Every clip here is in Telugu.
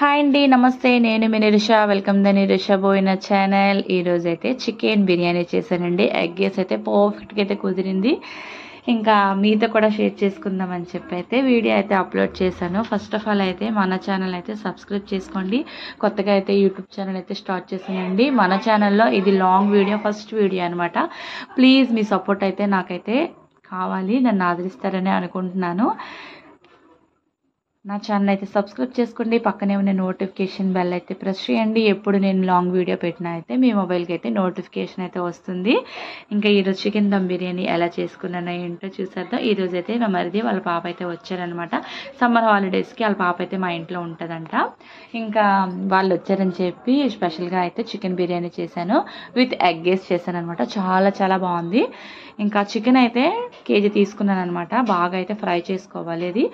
హాయ్ అండి, నమస్తే. నేను మీ Nirusha. Welcome the Nirusha Boina channel. ఈరోజు అయితే చికెన్ బిర్యానీ చేశానండి. ఎగ్ రైస్ అయితే పర్ఫెక్ట్గా అయితే కుదిరింది. ఇంకా మీతో కూడా షేర్ చేసుకుందామని చెప్పి అయితే వీడియో అయితే అప్లోడ్ చేశాను. ఫస్ట్ ఆఫ్ ఆల్ అయితే మన ఛానల్ అయితే సబ్స్క్రైబ్ చేసుకోండి. కొత్తగా అయితే యూట్యూబ్ ఛానల్ అయితే స్టార్ట్ చేశానండి. మన ఛానల్లో ఇది లాంగ్ వీడియో, ఫస్ట్ వీడియో అనమాట. ప్లీజ్ మీ సపోర్ట్ అయితే నాకైతే కావాలి, నన్ను ఆదరిస్తారని అనుకుంటున్నాను. నా ఛానల్ అయితే సబ్స్క్రైబ్ చేసుకోండి. పక్కనే ఉన్న నోటిఫికేషన్ బెల్ అయితే ప్రెస్ చేయండి. ఎప్పుడు నేను లాంగ్ వీడియో పెట్టినా అయితే మీ మొబైల్కి అయితే నోటిఫికేషన్ అయితే వస్తుంది. ఇంకా ఈరోజు చికెన్ దమ్ బిర్యానీ ఎలా చేసుకున్నానో ఏంటో చూసేద్దాం. ఈరోజు అయితే మా మరిది వాళ్ళ పాప అయితే వచ్చారనమాట. సమ్మర్ హాలిడేస్కి వాళ్ళ పాప అయితే మా ఇంట్లో ఉంటుందంట. ఇంకా వాళ్ళు వచ్చారని చెప్పి స్పెషల్గా అయితే చికెన్ బిర్యానీ చేశాను. విత్ ఎగ్ రైస్ చేశాను అనమాట. చాలా చాలా బాగుంది. ఇంకా చికెన్ అయితే కేజీ తీసుకున్నాను అనమాట. బాగా అయితే ఫ్రై చేసుకోవాలి. అది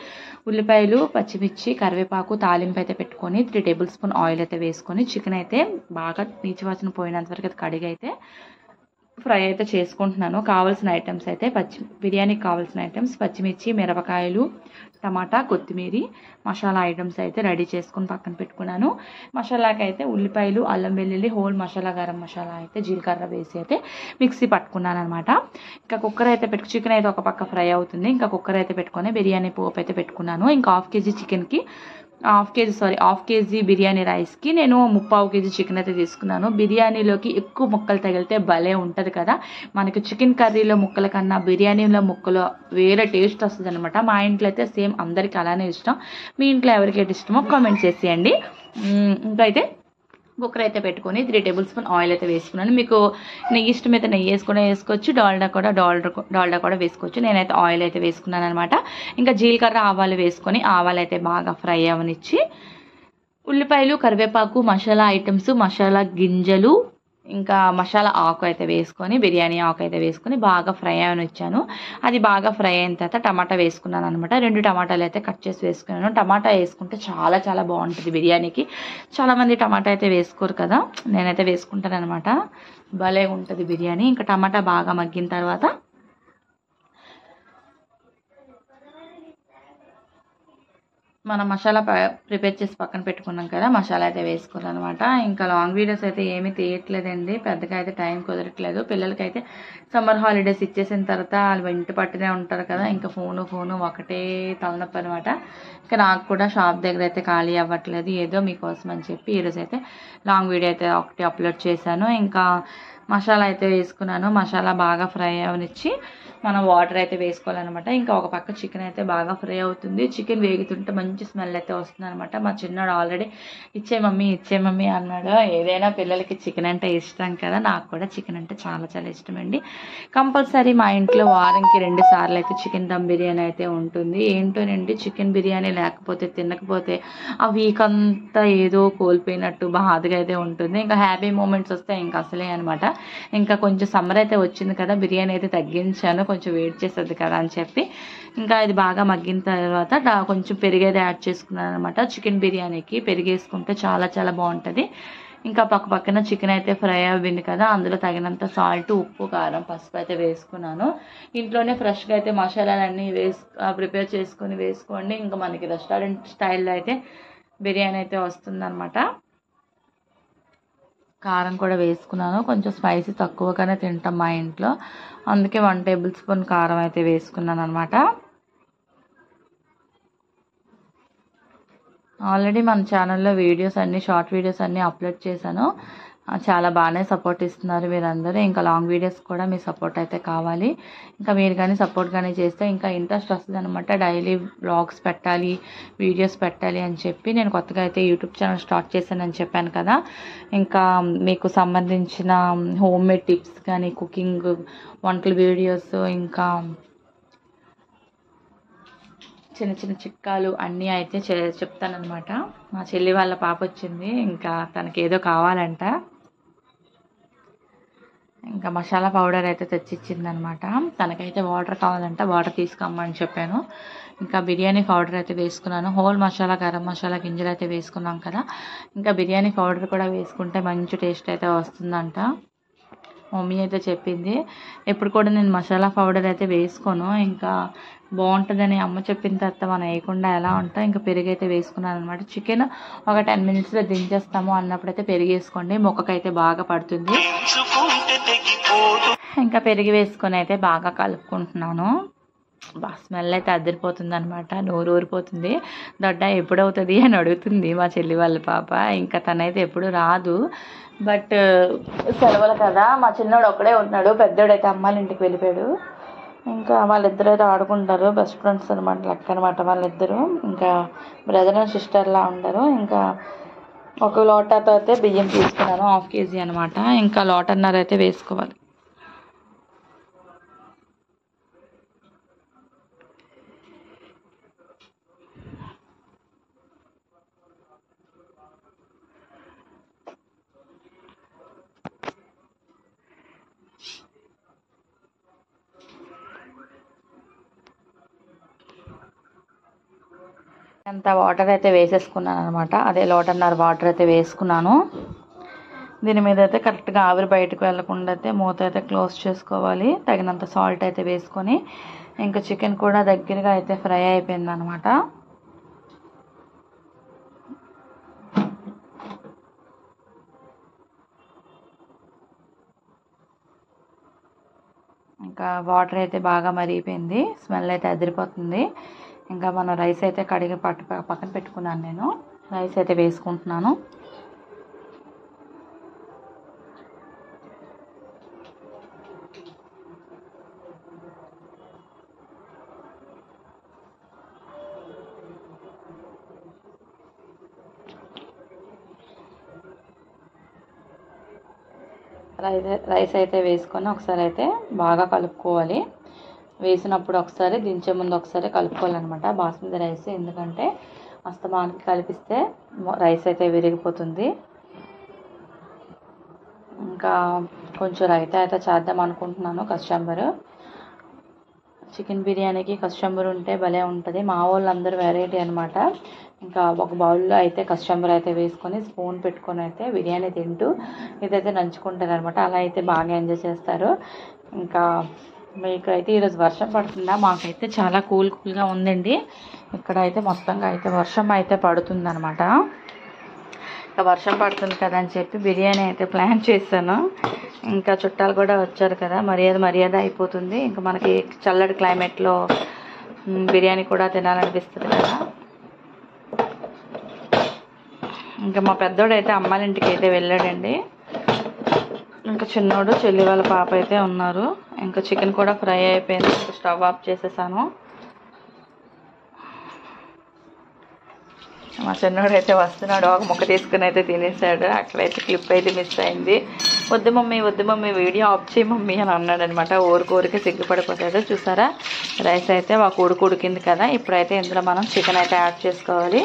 ఉల్లిపాయలు, పచ్చిమిర్చి, కరివేపాకు, తాలింపు అయితే పెట్టుకొని 3 టేబుల్ స్పూన్ ఆయిల్ అయితే వేసుకొని చికెన్ అయితే బాగా నీచు వాసన పోయినంత వరకు అయితే కడిగి అయితే ఫ్రై అయితే చేసుకుంటున్నాను. కావాల్సిన ఐటమ్స్ అయితే బిర్యానీకి కావాల్సిన ఐటమ్స్ పచ్చిమిర్చి, మిరపకాయలు, టమాటా, కొత్తిమీర, మసాలా ఐటమ్స్ అయితే రెడీ చేసుకుని పక్కన పెట్టుకున్నాను. మసాలాకి అయితే ఉల్లిపాయలు, అల్లం వెల్లుల్లి, హోల్ మసాలా, గరం మసాలా అయితే జీలకర్ర వేసి అయితే మిక్సీ పట్టుకున్నాను అనమాట. ఇంకా కుక్కర్ అయితే చికెన్ అయితే ఒక పక్క ఫ్రై అవుతుంది. ఇంకా కుక్కర్ అయితే పెట్టుకొని బిర్యానీ పోపు అయితే పెట్టుకున్నాను. ఇంకా హాఫ్ కేజీ చికెన్కి హాఫ్ కేజీ బిర్యానీ రైస్కి నేను 3/4 కేజీ చికెన్ అయితే తీసుకున్నాను. బిర్యానీలోకి ఎక్కువ ముక్కలు తగిలితే భలే ఉంటుంది కదా. మనకి చికెన్ కర్రీలో ముక్కల కన్నా బిర్యానీలో ముక్కలు వేరే టేస్ట్ వస్తుంది అనమాట. మా ఇంట్లో అయితే సేమ్ అందరికీ అలానే ఇష్టం. మీ ఇంట్లో ఎవరికైతే ఇష్టమో కామెంట్ చేసేయండి. ఇంకా అయితే కుక్కర్ అయితే పెట్టుకొని 3 టేబుల్ స్పూన్ ఆయిల్ అయితే వేసుకున్నాను. మీకు నెయ్యి ఇష్టమైతే నెయ్యి వేసుకోవచ్చు, డాల్డా కూడా వేసుకోవచ్చు. నేనైతే ఆయిల్ అయితే వేసుకున్నాను అనమాట. ఇంకా జీలకర్ర, ఆవాలు వేసుకొని ఆవాలు అయితే బాగా ఫ్రై అవనిచ్చి ఉల్లిపాయలు, కరివేపాకు, మసాలా ఐటమ్స్, మసాలా గింజలు, ఇంకా మసాలా ఆకు అయితే వేసుకొని బిర్యానీ ఆకు అయితే వేసుకొని బాగా ఫ్రై అవనిచ్చాను. అది బాగా ఫ్రై అయిన తర్వాత టమాటా వేసుకున్నాను అనమాట. 2 టమాటాలు అయితే కట్ చేసి వేసుకున్నాను. టమాటా వేసుకుంటే చాలా చాలా బాగుంటుంది బిర్యానీకి. చాలామంది టమాటా అయితే వేసుకోరు కదా, నేనైతే వేసుకుంటాను అనమాట. భలే ఉంటుంది బిర్యానీ. ఇంకా టమాటా బాగా మగ్గిన తర్వాత మనం మసాలా ప్రిపేర్ చేసి పక్కన పెట్టుకున్నాం కదా, మసాలా అయితే వేసుకోవాలి అనమాట. ఇంకా లాంగ్ వీడియోస్ అయితే ఏమీ తీయట్లేదండి, పెద్దగా అయితే టైం కుదరట్లేదు. పిల్లలకైతే సమ్మర్ హాలిడేస్ ఇచ్చేసిన తర్వాత వాళ్ళు ఇంటి పట్టునే ఉంటారు కదా, ఇంకా ఫోను ఒకటే తలనొప్పి అనమాట. ఇంకా నాకు కూడా షాప్ దగ్గర అయితే ఖాళీ అవ్వట్లేదు. ఏదో మీకోసం అని చెప్పి ఈరోజు అయితే లాంగ్ వీడియో అయితే ఒకటి అప్లోడ్ చేశాను. ఇంకా మసాలా అయితే వేసుకున్నాను. మసాలా బాగా ఫ్రై అవనిచ్చి మనం వాటర్ అయితే వేసుకోవాలన్నమాట. ఇంకా ఒక పక్క చికెన్ అయితే బాగా ఫ్రై అవుతుంది. చికెన్ వేగుతుంటే మంచి స్మెల్ అయితే వస్తుంది అనమాట. మా చిన్నాడు ఆల్రెడీ ఇచ్చే మమ్మీ అన్నాడు. ఏదైనా పిల్లలకి చికెన్ అంటే ఇష్టం కదా, నాకు కూడా చికెన్ అంటే చాలా చాలా ఇష్టం అండి. కంపల్సరీ మా ఇంట్లో వారానికి 2 సార్లు అయితే చికెన్ దమ్ బిర్యానీ అయితే ఉంటుంది. ఏంటోనండి, చికెన్ బిర్యానీ లేకపోతే తినకపోతే ఆ వీక్ అంతా ఏదో కోల్పోయినట్టు బాధగా అయితే ఉంటుంది. ఇంకా హ్యాపీ మూమెంట్స్ వస్తే ఇంకా అసలే అనమాట. ఇంకా కొంచెం సమ్మర్ అయితే వచ్చింది కదా, బిర్యానీ అయితే తగ్గించాను, కొంచెం వెయిట్ చేస్తుంది కదా అని చెప్పి. ఇంకా ఇది బాగా మగ్గిన తర్వాత కొంచెం పెరుగు అయితే యాడ్ చేసుకున్నాను అనమాట. చికెన్ బిర్యానీకి పెరుగు వేసుకుంటే చాలా చాలా బాగుంటుంది. ఇంకా పక్కన చికెన్ అయితే ఫ్రై అవ్వింది కదా, అందులో తగినంత సాల్ట్, ఉప్పు, కారం, పసుపు అయితే వేసుకున్నాను. ఇంట్లోనే ఫ్రెష్గా అయితే మసాలాలన్నీ ప్రిపేర్ చేసుకొని వేసుకోండి. ఇంకా మనకి రెస్టారెంట్ స్టైల్లో అయితే బిర్యానీ అయితే వస్తుందన్నమాట. కారం కూడా వేసుకున్నాను. కొంచెం స్పైసీ తక్కువగానే తింటాం మా ఇంట్లో, అందుకే 1 టేబుల్ స్పూన్ కారం అయితే వేసుకున్నాను అనమాట. ఆల్రెడీ మన ఛానల్లో షార్ట్ వీడియోస్ అన్నీ అప్లోడ్ చేశాను. చాలా బాగానే సపోర్ట్ ఇస్తున్నారు మీరందరూ. ఇంకా లాంగ్ వీడియోస్ కూడా మీ సపోర్ట్ అయితే కావాలి. ఇంకా మీరు కానీ సపోర్ట్ కానీ చేస్తే ఇంకా ఇంట్రెస్ట్ వస్తుంది అనమాట. డైలీ వ్లాగ్స్ పెట్టాలి, వీడియోస్ పెట్టాలి అని చెప్పి నేను కొత్తగా అయితే యూట్యూబ్ ఛానల్ స్టార్ట్ చేశానని చెప్పాను కదా. ఇంకా మీకు సంబంధించిన హోమ్ మేడ్ టిప్స్ కానీ, కుకింగ్ వంటల వీడియోస్, ఇంకా చిన్న చిన్న చిట్కాలు అన్నీ అయితే చెప్తానమాట. మా చెల్లి వాళ్ళ పాప వచ్చింది, ఇంకా తనకి ఏదో కావాలంట. ఇంకా మసాలా పౌడర్ అయితే తెచ్చిచ్చిందనమాట. తనకైతే వాటర్ కావాలంట, వాటర్ తీసుకురమ్మని చెప్పాను. ఇంకా బిర్యానీ పౌడర్ అయితే వేసుకున్నాను. హోల్ మసాలా, గరం మసాలా గింజలు అయితే వేసుకున్నాం కదా, ఇంకా బిర్యానీ పౌడర్ కూడా వేసుకుంటే మంచి టేస్ట్ అయితే వస్తుందంట. మమ్మీ అయితే చెప్పింది. ఎప్పుడు కూడా నేను మసాలా పౌడర్ అయితే వేసుకోను, ఇంకా బాగుంటుందని అమ్మ చెప్పిన తర్వాత మనం వేయకుండా ఎలా ఉంటాం. ఇంకా పెరుగు అయితే వేసుకున్నాను అనమాట. చికెన్ ఒక 10 మినిట్స్లో దించేస్తాము అన్నప్పుడైతే పెరుగు వేసుకోండి, మొక్కకైతే బాగా పడుతుంది. ఇంకా పెరుగు వేసుకొని అయితే బాగా కలుపుకుంటున్నాను. స్మెల్ అయితే అదిరిపోతుంది అనమాట, నోరు ఊరిపోతుంది. దొడ్డ ఎప్పుడవుతుంది అని అడుగుతుంది మా చెల్లి వాళ్ళ పాప. ఇంకా తనైతే ఎప్పుడు రాదు, బట్ సెలవులు కదా, మా చిన్నోడు ఒక్కడే ఉన్నాడు, పెద్దోడైతే అమ్మాయిల ఇంటికి వెళ్ళిపోయాడు. ఇంకా వాళ్ళిద్దరు అయితే ఆడుకుంటారు, బెస్ట్ ఫ్రెండ్స్ అనమాట, లెక్క అనమాట వాళ్ళిద్దరు. ఇంకా బ్రదర్ అండ్ సిస్టర్లా ఉండరు. ఇంకా ఒక లోటాతో అయితే బియ్యం తీసుకున్నాను, 1/2 kg అనమాట. ఇంకా లోటన్నర అయితే వేసుకోవాలి. అంత వాటర్ అయితే వేసేసుకున్నాను అనమాట, అదే లోటన్నర వాటర్ అయితే వేసుకున్నాను. దీని మీద అయితే కరెక్ట్గా ఆవిరి బయటకు వెళ్ళకుండా అయితే మూత అయితే క్లోజ్ చేసుకోవాలి. తగినంత సాల్ట్ అయితే వేసుకొని, ఇంకా చికెన్ కూడా దగ్గరగా అయితే ఫ్రై అయిపోయింది అనమాట. ఇంకా వాటర్ అయితే బాగా మరిగిపోయింది, స్మెల్ అయితే అదిరిపోతుంది. ఇంకా మన రైస్ అయితే కడిగి పక్కన పెట్టుకున్నాను. నేను రైస్ అయితే వేసుకుంటున్నాను. రైస్ అయితే వేసుకొని ఒకసారి అయితే బాగా కలుపుకోవాలి. వేసినప్పుడు ఒకసారి, దించే ముందు ఒకసారి కలుపుకోవాలన్నమాట బాస్మతి రైస్. ఎందుకంటే అస్తమానికి కలిపిస్తే రైస్ అయితే విరిగిపోతుంది. ఇంకా కొంచెం రైతా అయితే చేద్దాం అనుకుంటున్నాను. కస్టమర్ చికెన్ బిర్యానీకి కస్టమర్ ఉంటే భలే ఉంటుంది. మా వాళ్ళందరూ వెరైటీ అనమాట. ఇంకా ఒక బౌల్లో అయితే కస్టమర్ అయితే వేసుకొని స్పూన్ పెట్టుకొని అయితే బిర్యానీ తింటూ ఇదైతే నంచుకుంటారు అనమాట. అలా అయితే బాగా ఎంజాయ్ చేస్తారు. ఇంకా మీకు అయితే ఈరోజు వర్షం పడుతుందా? మాకైతే చాలా కూల్గా ఉందండి. ఇక్కడ అయితే మొత్తంగా అయితే వర్షం అయితే పడుతుందన్నమాట. ఇంకా వర్షం పడుతుంది కదా అని చెప్పి బిర్యానీ అయితే ప్లాన్ చేశాను. ఇంకా చుట్టాలు కూడా వచ్చారు కదా, మర్యాద అయిపోతుంది. ఇంకా మనకి చల్లటి క్లైమేట్లో బిర్యానీ కూడా తినాలనిపిస్తుంది కదా. ఇంకా మా పెద్దోడు అయితే అమ్మాయిల ఇంటికి అయితే వెళ్ళాడండి. ఇంకా చిన్నోడు, చెల్లి వాళ్ళ పాప అయితే ఉన్నారు. ఇంకా చికెన్ కూడా ఫ్రై అయిపోయింది. ఇంకా స్టవ్ ఆఫ్ చేసేసాను. మా చిన్నోడు అయితే వస్తున్నాడు, ఒక ముక్క తీసుకుని అయితే తినేసాడు. అక్కడైతే క్లిప్ అయితే మిస్ అయింది. వద్దు మమ్మీ వీడియో ఆఫ్ చేయి మమ్మీ అని అన్నాడు అనమాట. ఊరికే సిగ్గుపడిపోతాడు. చూసారా, రైస్ అయితే ఒక ఉడికింది కదా. ఇప్పుడైతే ఇందులో మనం చికెన్ అయితే యాడ్ చేసుకోవాలి.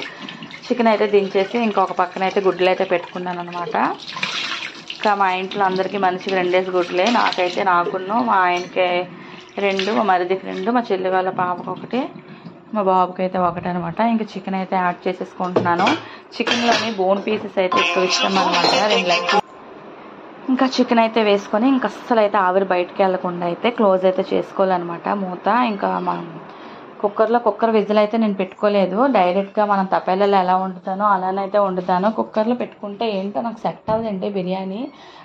చికెన్ అయితే దించేసి ఇంకొక పక్కన అయితే గుడ్లు అయితే పెట్టుకున్నాను అనమాట. ఇంకా మా ఇంట్లో అందరికీ మనిషికి 2 గుడ్లే. నాకైతే నాకును, మా ఆయనకి 2, మా మరిదికి 2, మా చెల్లి వాళ్ళ పాపకు 1, మా బాబుకి అయితే 1 అనమాట. ఇంకా చికెన్ అయితే యాడ్ చేసేసుకుంటున్నాను. చికెన్లోని బోన్ పీసెస్ అయితే ఎక్కువ ఇష్టం అనమాట, 2 లెగ్. ఇంకా చికెన్ అయితే వేసుకొని ఇంకా అస్సలు అయితే ఆవిరి బయటకు వెళ్ళకుండా అయితే క్లోజ్ అయితే చేసుకోవాలన్నమాట మూత. ఇంకా మనం కుక్కర్ విజిల్ అయితే నేను పెట్టుకోలేదు. డైరెక్ట్గా మనం తపేలలో ఎలా వండుతానో అలానైతే వండుతాను. కుక్కర్లో పెట్టుకుంటే ఏంటో నాకు సెట్ అవ్వదండి బిర్యానీ.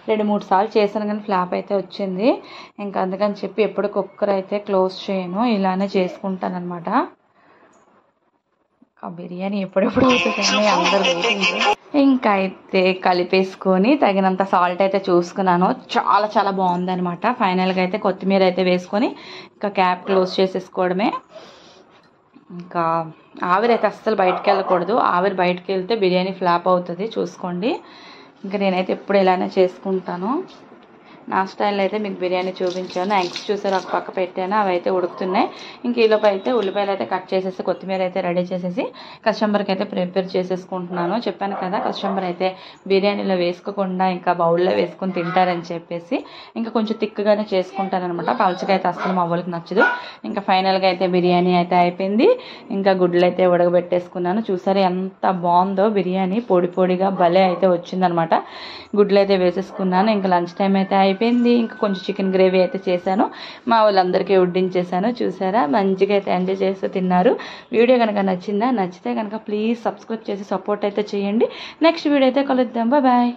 2-3 సార్లు చేశాను కానీ ఫ్లాప్ అయితే వచ్చింది. ఇంకా అందుకని చెప్పి ఎప్పుడు కుక్కర్ అయితే క్లోజ్ చేయను, ఇలానే చేసుకుంటాను అనమాట. బిర్యానీ ఎప్పుడెప్పుడు అవుతుందని అందరు వెయిటింగ్. ఇంకా అయితే కలిపేసుకొని తగినంత సాల్ట్ అయితే చూసుకున్నాను. చాలా బాగుంది అనమాట. ఫైనల్గా అయితే కొత్తిమీర అయితే వేసుకొని ఇంకా క్యాప్ క్లోజ్ చేసేసుకోవడమే. ఇంకా ఆవిరి అయితే అస్సలు బయటకు వెళ్ళకూడదు. ఆవిరి బయటకు వెళ్తే బిర్యానీ ఫ్లాప్ అవుతుంది, చూసుకోండి. ఇంకా నేనైతే ఎప్పుడు ఇలానే చేసుకుంటాను. నా స్టైల్లో అయితే మీకు బిర్యానీ చూపించాను. ఎగ్స్ చూసారు, ఒక పక్క పెట్టాను, అవి అయితే ఉడుకుతున్నాయి. ఇంక ఈలోపు అయితే ఉల్లిపాయలు అయితే కట్ చేసేసి కొత్తిమీర అయితే రెడీ చేసేసి కస్టమర్కి అయితే ప్రిపేర్ చేసేసుకుంటున్నాను. చెప్పాను కదా, కస్టమర్ అయితే బిర్యానీలో వేసుకోకుండా ఇంకా బౌల్లో వేసుకొని తింటారని చెప్పేసి ఇంకా కొంచెం థిక్గానే చేసుకుంటాను అనమాట. పలుచగా అయితే అస్సలు మా వాళ్ళకి నచ్చదు. ఇంకా ఫైనల్గా అయితే బిర్యానీ అయితే అయిపోయింది. ఇంకా గుడ్లు అయితే ఉడకబెట్టేసుకున్నాను. చూసారు ఎంత బాగుందో బిర్యానీ, పొడిగా భలే అయితే వచ్చిందనమాట. గుడ్లు అయితే వేసేసుకున్నాను. ఇంకా లంచ్ టైం అయితే అయిపోయింది. అయిపోయింది. ఇంకా కొంచెం చికెన్ గ్రేవీ అయితే చేశాను, మా వాళ్ళందరికీ వడ్డించేసాను. చూసారా, మంచిగా అయితే ఎంజాయ్ చేస్తూ తిన్నారు. వీడియో కనుక నచ్చితే కనుక ప్లీజ్ సబ్స్క్రైబ్ చేసి సపోర్ట్ అయితే చేయండి. నెక్స్ట్ వీడియో అయితే కలుద్దాం. బాయ్.